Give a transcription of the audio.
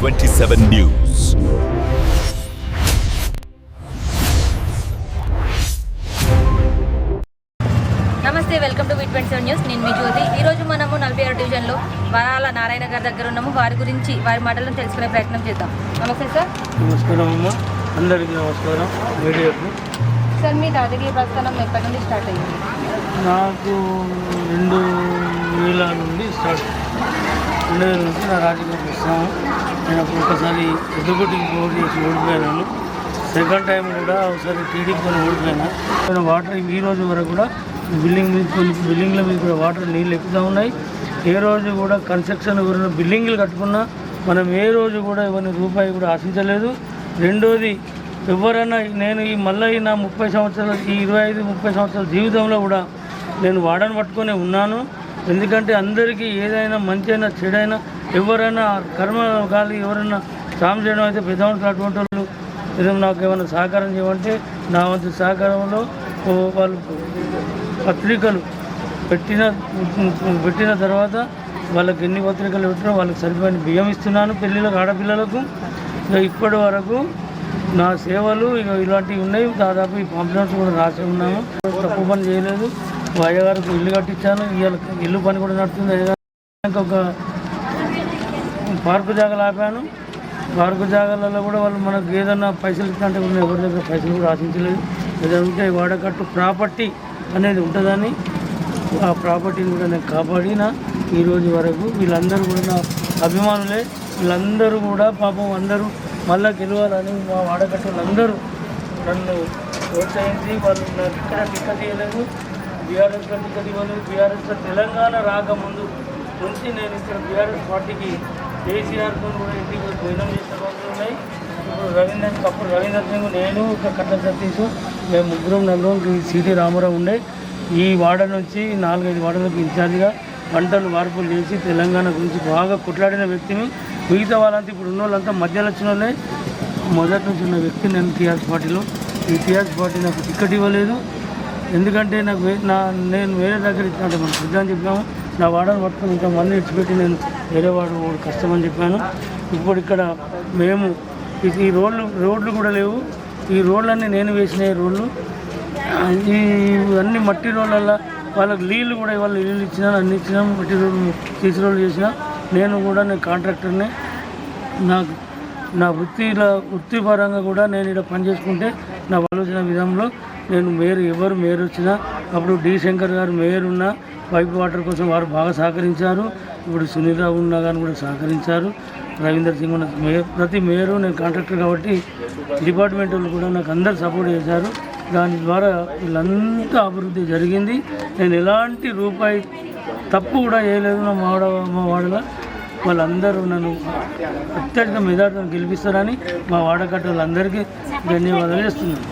27 News. నమస్తే, welcome to V27 news. నేను మీ జ్యోతి. ఈరోజు మనము 46 డివిజన్లో వరాల నారాయణ గారి దగ్గర ఉన్నాము. వారి గురించి వారి మాటలను తెలుసుకునే ప్రయత్నం చేద్దాం. నమస్తే సార్. నమస్కారం అమ్మ, అందరికీ నమస్కారం. మీడియాకు సార్, మీ రాజకీయ ప్రస్థానం ఎప్పటి నుండి స్టార్ట్ అయ్యింది? నాకు 2000 నుండి స్టార్ట్. 2000 నుంచి నా రాజకీయ ప్రస్థానం. నేను అప్పుడు ఒకసారి ఎదుగుటికి పోటీ చేసి ఓడిపోయాను. సెకండ్ టైం కూడా ఒకసారి టీడీపీతో ఓడిపోయాను. నేను వాటర్ ఈ రోజు వరకు కూడా బిల్డింగ్ల మీద కూడా వాటర్ నీళ్ళు ఎక్కుతూ ఉన్నాయి. ఏ రోజు కూడా కన్స్ట్రక్షన్ ఎవరైనా బిల్డింగ్లు కట్టుకున్నా మనం ఏ రోజు కూడా ఎవరిని రూపాయి కూడా ఆశించలేదు. రెండోది, ఎవరైనా నేను మళ్ళీ నా 30 సంవత్సరాల ఈ 25-30 సంవత్సరాల జీవితంలో కూడా నేను వాడని పట్టుకొని ఉన్నాను. ఎందుకంటే అందరికీ ఏదైనా మంచి అయినా చెడైనా ఎవరైనా కర్మ గాలి ఎవరైనా సాయం చేయడం అయితే పెద్దవాళ్ళు అటువంటి వాళ్ళు ఏదైనా నాకు ఏమైనా సహకారం చేయమంటే నా వంతు సహకారంలో వాళ్ళు పత్రికలు పెట్టిన తర్వాత వాళ్ళకి ఎన్ని పత్రికలు పెట్టినా వాళ్ళకి సరిపోయిన బియ్యం ఇస్తున్నాను పెళ్ళిళ్ళకు ఆడపిల్లలకు. ఇప్పటి వరకు నా సేవలు ఇలాంటివి ఉన్నాయి. దాదాపు ఈ పాంప్లెట్స్ కూడా రాసి ఉన్నాము. తప్పు పని చేయలేదు. అయ్యగారికి ఇల్లు కట్టించాను. ఇల్లు పని కూడా నడుస్తుంది. అయ్యగారికి ఒక పార్కు జాగాలు ఆపాను. పార్కు జాగాలలో కూడా వాళ్ళు మనకు ఏదన్నా పైసలు ఇస్తుంటే ఎవరి దగ్గర పైసలు కూడా ఆశించలేదు. ఏదంటే వాడకట్టు ప్రాపర్టీ అనేది ఉంటుందని ఆ ప్రాపర్టీని కూడా నేను కాపాడిన ఈరోజు వరకు. వీళ్ళందరూ కూడా నా అభిమానులే. వీళ్ళందరూ కూడా పాపం అందరూ మళ్ళీ గెలవాలని మా వాడకట్టు వాళ్ళందరూ నన్ను ప్రోత్సహించి వాళ్ళు నాకు ఇక్కడ టికెట్ ఇవ్వలేదు. బీఆర్ఎస్లో టికెట్ ఇవ్వలేదు. బీఆర్ఎస్లో తెలంగాణ రాకముందు నుంచి నేను ఇక్కడ బీఆర్ఎస్ పార్టీకి కేసీఆర్తో కూడా ఇంటికి భోజనం చేసిన రోజులు ఉన్నాయి. ఇప్పుడు రవీంద్ర సింగ్, నేను ఒక కట్ల సతీష్, మేము ముగ్గురం నలుగురు సిటీ రామారావు ఉండే. ఈ వార్డ నుంచి 4-5 వార్డులకు ఇన్ఛార్జిగా పంటలు మార్పులు చేసి తెలంగాణ గురించి బాగా కొట్లాడిన వ్యక్తిని. మిగతా వాళ్ళంతా ఇప్పుడు ఉన్న వాళ్ళంతా మధ్యలో వచ్చిన వాళ్ళే. మొదటి నుంచి ఉన్న వ్యక్తి నేను టీఆర్ఎస్ పార్టీలో. ఈ టీఆర్ఎస్ పార్టీ నాకు టికెట్ ఇవ్వలేదు. ఎందుకంటే నాకు నేను వేరే దగ్గర ఇచ్చినట్టు మనం సిద్ధాన్ని చెప్పాము. నా వాడని పట్టుకుని ఇంతమంది ఇచ్చిపెట్టి నేను వేరే వాడు కష్టమని చెప్పాను. ఇప్పుడు ఇక్కడ మేము ఈ రోడ్లు కూడా లేవు. ఈ రోడ్లన్నీ నేను వేసిన రోడ్లు. ఈ అన్ని మట్టి రోడ్లల్లో వాళ్ళకి నీళ్ళు కూడా ఇవాళ నీళ్ళు ఇచ్చినాను, అన్ని ఇచ్చినాము. మట్టి రోడ్లు తీసి రోడ్లు చేసిన నేను కాంట్రాక్టర్ని. నాకు నా వృత్తిపరంగా కూడా నేను ఇక్కడ పని చేసుకుంటే నా ఆలోచన విధంలో నేను ఎవరు మేయర్ వచ్చినా అప్పుడు డి శంకర్ గారు మేయర్ ఉన్న పైప్ వాటర్ కోసం వారు బాగా సహకరించారు. ఇప్పుడు సునీల్ రావు ఉన్నా కానీ కూడా సహకరించారు. రవీంద్ర సింగ్ ఉన్న ప్రతి మేయరు, నేను కాంట్రాక్టర్ కాబట్టి డిపార్ట్మెంట్ వాళ్ళు కూడా నాకు అందరు సపోర్ట్ చేశారు. దాని ద్వారా వీళ్ళంతా అభివృద్ధి జరిగింది. నేను ఎలాంటి రూపాయి తప్పు కూడా చేయలేదు. మా వాడలో వాళ్ళందరూ నన్ను అత్యధిక మెజార్టీని గెలిపిస్తారని మా వాడకట్ట వాళ్ళందరికీ ధన్యవాదాలు చేస్తున్నాను.